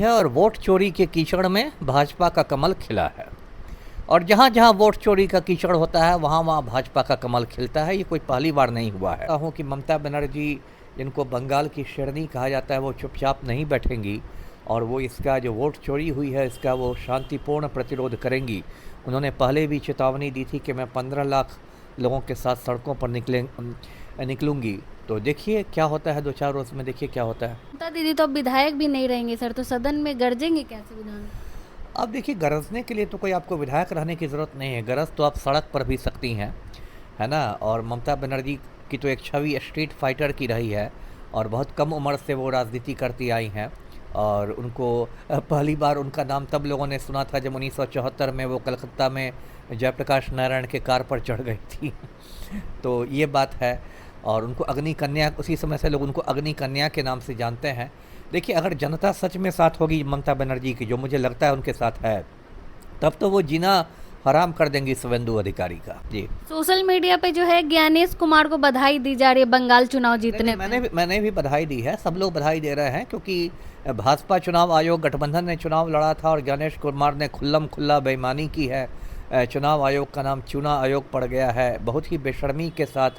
है और वोट चोरी के कीचड़ में भाजपा का कमल खिला है। और जहाँ जहाँ वोट चोरी का कीचड़ होता है वहाँ वहाँ भाजपा का कमल खिलता है। ये कोई पहली बार नहीं हुआ है। कहूँ कि ममता बनर्जी, जिनको बंगाल की शेरनी कहा जाता है, वो चुपचाप नहीं बैठेंगी और वो इसका जो वोट चोरी हुई है इसका वो शांतिपूर्ण प्रतिरोध करेंगी। उन्होंने पहले भी चेतावनी दी थी कि मैं 15 लाख लोगों के साथ सड़कों पर निकलूंगी। तो देखिए क्या होता है, 2-4 रोज़ में देखिए क्या होता है। ममता दीदी तो अब विधायक भी नहीं रहेंगे सर, तो सदन में गरजेंगे कैसे विधान? अब देखिए, गरजने के लिए तो कोई आपको विधायक रहने की ज़रूरत नहीं है। गरज तो आप सड़क पर भी सकती हैं, है ना। और ममता बनर्जी की तो एक छवि स्ट्रीट फाइटर की रही है और बहुत कम उम्र से वो राजनीति करती आई हैं। और उनको पहली बार उनका नाम तब लोगों ने सुना था जब 1974 में वो कलकत्ता में जयप्रकाश नारायण के कार पर चढ़ गई थी। तो ये बात है। और उनको अग्नि कन्या, उसी समय से लोग उनको अग्नि कन्या के नाम से जानते हैं। देखिए, अगर जनता सच में साथ होगी ममता बनर्जी की, जो मुझे लगता है उनके साथ है, तब तो वो जीना हराम कर देंगी शुवेंदु अधिकारी का। जी, सोशल मीडिया पे जो है ज्ञानेश कुमार को बधाई दी जा रही है बंगाल चुनाव जीतने पे। मैंने भी बधाई दी है। सब लोग बधाई दे रहे हैं क्योंकि भाजपा चुनाव आयोग गठबंधन ने चुनाव लड़ा था और ज्ञानेश कुमार ने खुल्लम खुल्ला बेईमानी की है। चुनाव आयोग का नाम चुना आयोग पड़ गया है। बहुत ही बेशर्मी के साथ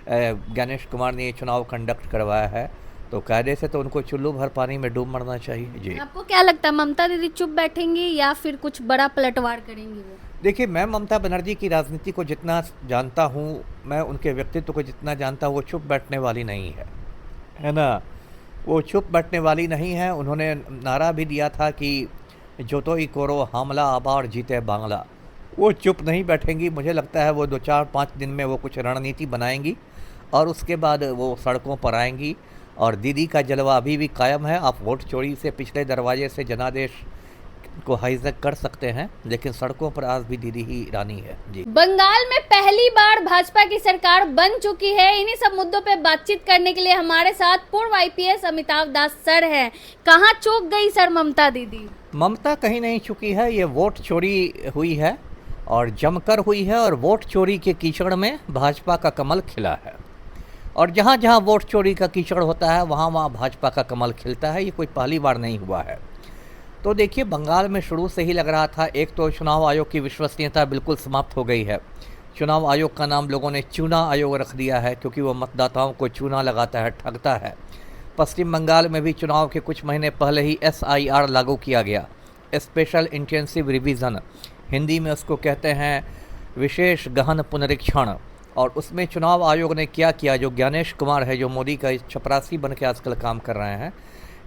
ज्ञानेश कुमार ने ये चुनाव कंडक्ट करवाया है। तो कायदे से तो उनको चुल्लू भर पानी में डूब मरना चाहिए। जी, आपको क्या लगता है, ममता दीदी चुप बैठेंगी या फिर कुछ बड़ा पलटवार करेंगी वो? देखिए, मैं ममता बनर्जी की राजनीति को जितना जानता हूँ, मैं उनके व्यक्तित्व को जितना जानता हूँ, वो चुप बैठने वाली नहीं है ना। वो चुप बैठने वाली नहीं है। उन्होंने नारा भी दिया था कि जोतोई कोरो हमला आबार जीते बांग्ला। वो चुप नहीं बैठेंगी। मुझे लगता है वो 2-4-5 दिन में वो कुछ रणनीति बनाएंगी और उसके बाद वो सड़कों पर आएंगी। और दीदी का जलवा अभी भी कायम है। आप वोट चोरी से पिछले दरवाजे से जनादेश को हाईजैक कर सकते हैं, लेकिन सड़कों पर आज भी दीदी ही रानी है। जी, बंगाल में पहली बार भाजपा की सरकार बन चुकी है। इन्हीं सब मुद्दों पे बातचीत करने के लिए हमारे साथ पूर्व आईपीएस अमिताभ दास सर हैं। कहाँ चूक गई सर ममता दीदी? ममता कहीं नहीं चुकी है। ये वोट चोरी हुई है और जमकर हुई है और वोट चोरी के कीचड़ में भाजपा का कमल खिला है। और जहाँ जहाँ वोट चोरी का कीचड़ होता है वहाँ वहाँ भाजपा का कमल खिलता है। ये कोई पहली बार नहीं हुआ है। तो देखिए, बंगाल में शुरू से ही लग रहा था, एक तो चुनाव आयोग की विश्वसनीयता बिल्कुल समाप्त हो गई है। चुनाव आयोग का नाम लोगों ने चूना आयोग रख दिया है क्योंकि वो मतदाताओं को चूना लगाता है, ठगता है। पश्चिम बंगाल में भी चुनाव के कुछ महीने पहले ही SIR लागू किया गया, स्पेशल इंटेंसिव रिवीजन, हिंदी में उसको कहते हैं विशेष गहन पुनरीक्षण। और उसमें चुनाव आयोग ने क्या किया, जो ज्ञानेश कुमार है, जो मोदी का चपरासी बन के आजकल काम कर रहे हैं,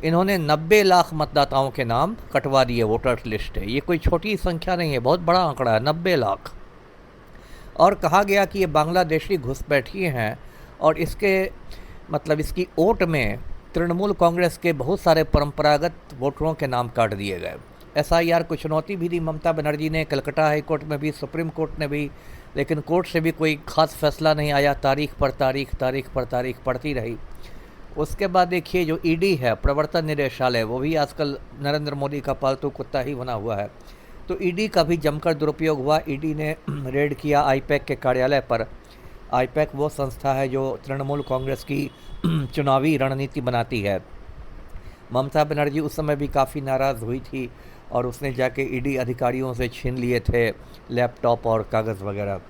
इन्होंने 90 लाख मतदाताओं के नाम कटवा दिए वोटर्स लिस्ट है। ये कोई छोटी संख्या नहीं है, बहुत बड़ा आंकड़ा है, 90 लाख। और कहा गया कि ये बांग्लादेशी घुसपैठिए हैं और इसके मतलब इसकी वोट में तृणमूल कांग्रेस के बहुत सारे परंपरागत वोटरों के नाम काट दिए गए। SIR को चुनौती भी दी ममता बनर्जी ने, कलकत्ता हाई कोर्ट में भी, सुप्रीम कोर्ट ने भी, लेकिन कोर्ट से भी कोई खास फैसला नहीं आया। तारीख पर तारीख पड़ती रही। उसके बाद देखिए, जो ED है, प्रवर्तन निदेशालय, वो भी आजकल नरेंद्र मोदी का पालतू कुत्ता ही बना हुआ है। तो ED का भी जमकर दुरुपयोग हुआ। ED ने रेड किया IPAC के कार्यालय पर। IPAC वो संस्था है जो तृणमूल कांग्रेस की चुनावी रणनीति बनाती है। ममता बनर्जी उस समय भी काफ़ी नाराज़ हुई थी और उसने जाके ED अधिकारियों से छीन लिए थे लैपटॉप और कागज़ वगैरह।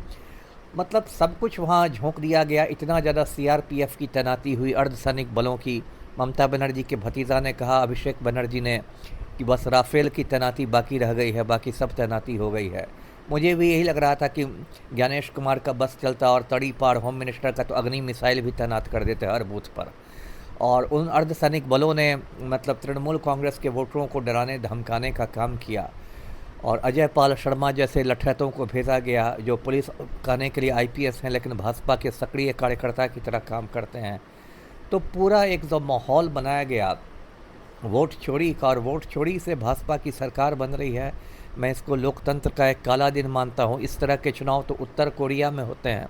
मतलब सब कुछ वहाँ झोंक दिया गया। इतना ज़्यादा CRPF की तैनाती हुई, अर्धसैनिक बलों की। ममता बनर्जी के भतीजा ने कहा, अभिषेक बनर्जी ने, कि बस राफेल की तैनाती बाकी रह गई है, बाकी सब तैनाती हो गई है। मुझे भी यही लग रहा था कि ज्ञानेश कुमार का बस चलता और तड़ी पार होम मिनिस्टर का तो अग्नि मिसाइल भी तैनात कर देते हर बूथ पर। और उन अर्धसैनिक बलों ने मतलब तृणमूल कांग्रेस के वोटरों को डराने धमकाने का काम किया। और अजय पाल शर्मा जैसे लठैतों को भेजा गया, जो पुलिस कहने के लिए IPS हैं लेकिन भाजपा के सक्रिय कार्यकर्ता की तरह काम करते हैं। तो पूरा एक जो माहौल बनाया गया वोट चोरी का, और वोट चोरी से भाजपा की सरकार बन रही है। मैं इसको लोकतंत्र का एक काला दिन मानता हूँ। इस तरह के चुनाव तो उत्तर कोरिया में होते हैं।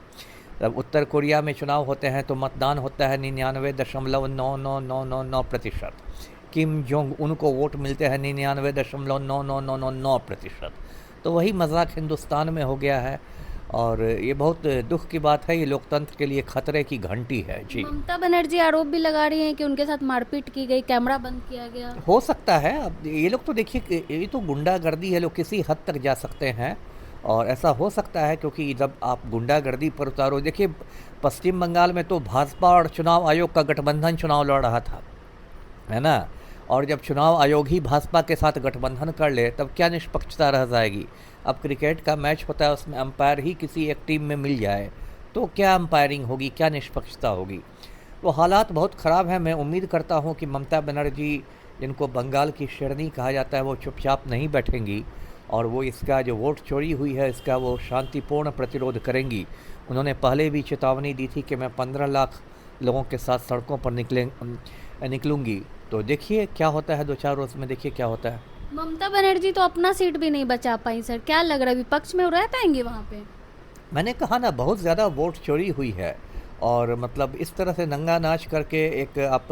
जब उत्तर कोरिया में चुनाव होते हैं तो मतदान होता है 99.99999%। किम जोंग उनको वोट मिलते हैं 99.99999%। तो वही मजाक हिंदुस्तान में हो गया है। और ये बहुत दुख की बात है, ये लोकतंत्र के लिए खतरे की घंटी है जी। ममता बनर्जी आरोप भी लगा रही हैं कि उनके साथ मारपीट की गई, कैमरा बंद किया गया। हो सकता है, अब ये लोग तो देखिए कि ये तो गुंडागर्दी है, लोग किसी हद तक जा सकते हैं और ऐसा हो सकता है क्योंकि जब आप गुंडागर्दी पर उतारो, देखिए पश्चिम बंगाल में तो भाजपा और चुनाव आयोग का गठबंधन चुनाव लड़ रहा था, है ना। और जब चुनाव आयोग ही भाजपा के साथ गठबंधन कर ले तब क्या निष्पक्षता रह जाएगी। अब क्रिकेट का मैच होता है, उसमें अंपायर ही किसी एक टीम में मिल जाए तो क्या अंपायरिंग होगी, क्या निष्पक्षता होगी। तो हालात बहुत ख़राब हैं। मैं उम्मीद करता हूं कि ममता बनर्जी, जिनको बंगाल की शेरनी कहा जाता है, वो चुपचाप नहीं बैठेंगी और वो इसका जो वोट चोरी हुई है इसका वो शांतिपूर्ण प्रतिरोध करेंगी। उन्होंने पहले भी चेतावनी दी थी कि मैं 15 लाख लोगों के साथ सड़कों पर निकलूंगी। तो देखिए क्या होता है, 2-4 रोज़ में देखिए क्या होता है। ममता बनर्जी तो अपना सीट भी नहीं बचा पाई सर, क्या लग रहा है विपक्ष में रह पाएंगे वहाँ पे? मैंने कहा ना, बहुत ज़्यादा वोट चोरी हुई है और मतलब इस तरह से नंगा नाच करके एक आप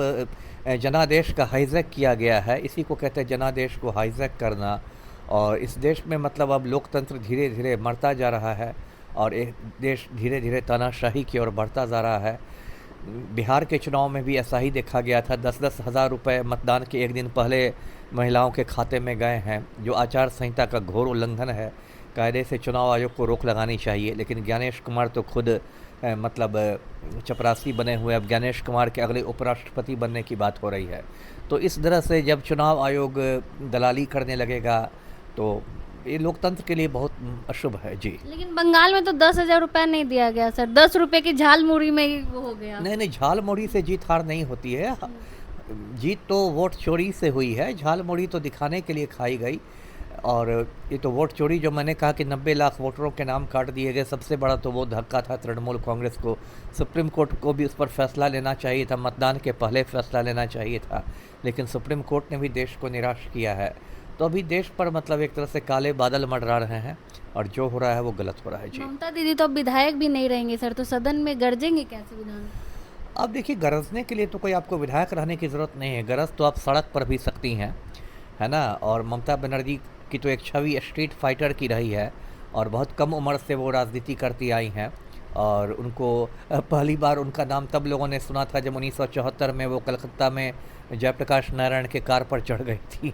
जनादेश का हाईजैक किया गया है। इसी को कहते हैं जनादेश को हाईजैक करना। और इस देश में मतलब अब लोकतंत्र धीरे धीरे मरता जा रहा है और एक देश धीरे धीरे तानाशाही की ओर बढ़ता जा रहा है। बिहार के चुनाव में भी ऐसा ही देखा गया था। 10-10 हज़ार रुपये मतदान के एक दिन पहले महिलाओं के खाते में गए हैं, जो आचार संहिता का घोर उल्लंघन है। कायदे से चुनाव आयोग को रोक लगानी चाहिए, लेकिन ज्ञानेश कुमार तो खुद मतलब चपरासी बने हुए। अब ज्ञानेश कुमार के अगले उपराष्ट्रपति बनने की बात हो रही है। तो इस तरह से जब चुनाव आयोग दलाली करने लगेगा तो ये लोकतंत्र के लिए बहुत अशुभ है जी। लेकिन बंगाल में तो 10,000 रुपया नहीं दिया गया सर, 10 रुपए की झाल मुड़ी में ही वो हो गया। नहीं नहीं, झाल मुड़ी से जीत हार नहीं होती है। जीत तो वोट चोरी से हुई है, झाल मुड़ी तो दिखाने के लिए खाई गई। और ये तो वोट चोरी, जो मैंने कहा कि 90 लाख वोटरों के नाम काट दिए गए, सबसे बड़ा तो वो धक्का था तृणमूल कांग्रेस को। सुप्रीम कोर्ट को भी उस पर फैसला लेना चाहिए था, मतदान के पहले फैसला लेना चाहिए था, लेकिन सुप्रीम कोर्ट ने भी देश को निराश किया है। तो अभी देश पर मतलब एक तरह से काले बादल मंडरा रहे हैं और जो हो रहा है वो गलत हो रहा है जी। ममता दीदी तो अब विधायक भी नहीं रहेंगे सर, तो सदन में गरजेंगे कैसे विधान? अब देखिए, गरजने के लिए तो कोई आपको विधायक रहने की ज़रूरत नहीं है, गरज तो आप सड़क पर भी सकती हैं, है ना। और ममता बनर्जी की तो एक छवि स्ट्रीट फाइटर की रही है और बहुत कम उम्र से वो राजनीति करती आई हैं। और उनको पहली बार उनका नाम तब लोगों ने सुना था जब 1974 में वो कलकत्ता में जयप्रकाश नारायण के कार पर चढ़ गई थी।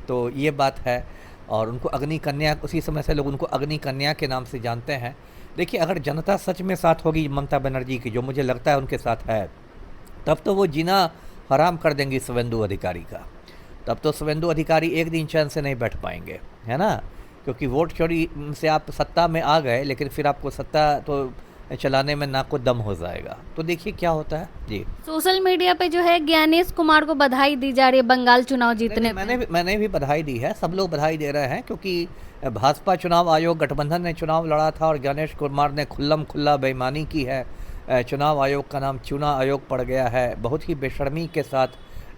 तो ये बात है। और उनको अग्नि कन्या, उसी समय से लोग उनको अग्नि कन्या के नाम से जानते हैं। देखिए, अगर जनता सच में साथ होगी ममता बनर्जी की, जो मुझे लगता है उनके साथ है, तब तो वो जीना हराम कर देंगी शुवेंदु अधिकारी का। तब तो शुवेंदु अधिकारी एक दिन चैन से नहीं बैठ पाएंगे, है ना। क्योंकि वोट चोरी से आप सत्ता में आ गए, लेकिन फिर आपको सत्ता तो चलाने में नाको दम हो जाएगा। तो देखिए क्या होता है जी। सोशल मीडिया पे जो है ज्ञानेश कुमार को बधाई दी जा रही है बंगाल चुनाव जीतने पे। मैंने भी बधाई दी है, सब लोग बधाई दे रहे हैं, क्योंकि भाजपा चुनाव आयोग गठबंधन ने चुनाव लड़ा था और ज्ञानेश कुमार ने खुल्लम खुल्ला बेईमानी की है। चुनाव आयोग का नाम चुनाव आयोग पड़ गया है। बहुत ही बेशर्मी के साथ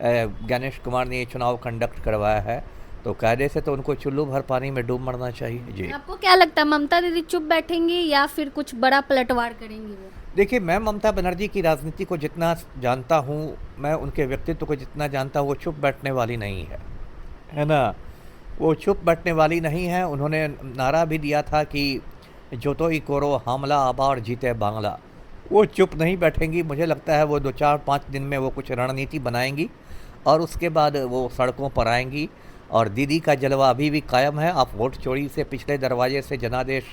ज्ञानेश कुमार ने ये चुनाव कंडक्ट करवाया है। तो कायदे से तो उनको चुल्लू भर पानी में डूब मरना चाहिए जी। आपको क्या लगता है, ममता दीदी चुप बैठेंगी या फिर कुछ बड़ा पलटवार करेंगी वो? देखिए, मैं ममता बनर्जी की राजनीति को जितना जानता हूँ, मैं उनके व्यक्तित्व को जितना जानता हूँ, वो चुप बैठने वाली नहीं है ना। वो चुप बैठने वाली नहीं है। उन्होंने नारा भी दिया था कि जोतोई कोरो हमला आबार जीते बांग्ला। वो चुप नहीं बैठेंगी। मुझे लगता है वो 2-4-5 दिन में वो कुछ रणनीति बनाएंगी और उसके बाद वो सड़कों पर आएंगी। और दीदी का जलवा अभी भी कायम है। आप वोट चोरी से पिछले दरवाजे से जनादेश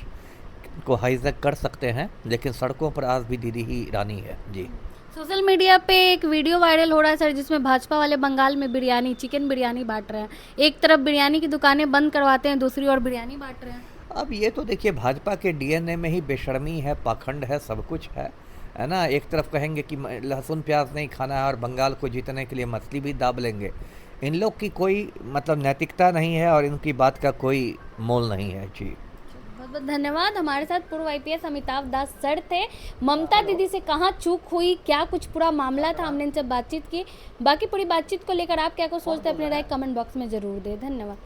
को हाईजैक कर सकते हैं, लेकिन सड़कों पर आज भी दीदी ही रानी है जी। सोशल मीडिया पे एक वीडियो वायरल हो रहा है सर, जिसमें भाजपा वाले बंगाल में बिरयानी, चिकन बिरयानी बांट रहे हैं। एक तरफ बिरयानी की दुकानें बंद करवाते हैं, दूसरी ओर बिरयानी बांट रहे हैं। अब ये तो देखिए, भाजपा के डीएनए में ही बेशर्मी है, पाखंड है, सब कुछ है ना। एक तरफ कहेंगे कि लहसुन प्याज नहीं खाना है और बंगाल को जीतने के लिए मछली भी दाब लेंगे। इन लोग की कोई मतलब नैतिकता नहीं है और इनकी बात का कोई मोल नहीं है जी। बहुत बहुत धन्यवाद। हमारे साथ पूर्व आईपीएस अमिताभ दास सर थे। ममता दीदी से कहाँ चूक हुई, क्या कुछ पूरा मामला था, हमने इनसे बातचीत की। बाकी पूरी बातचीत को लेकर आप क्या कुछ सोचते हैं, अपने राय कमेंट बॉक्स में जरूर दें। धन्यवाद।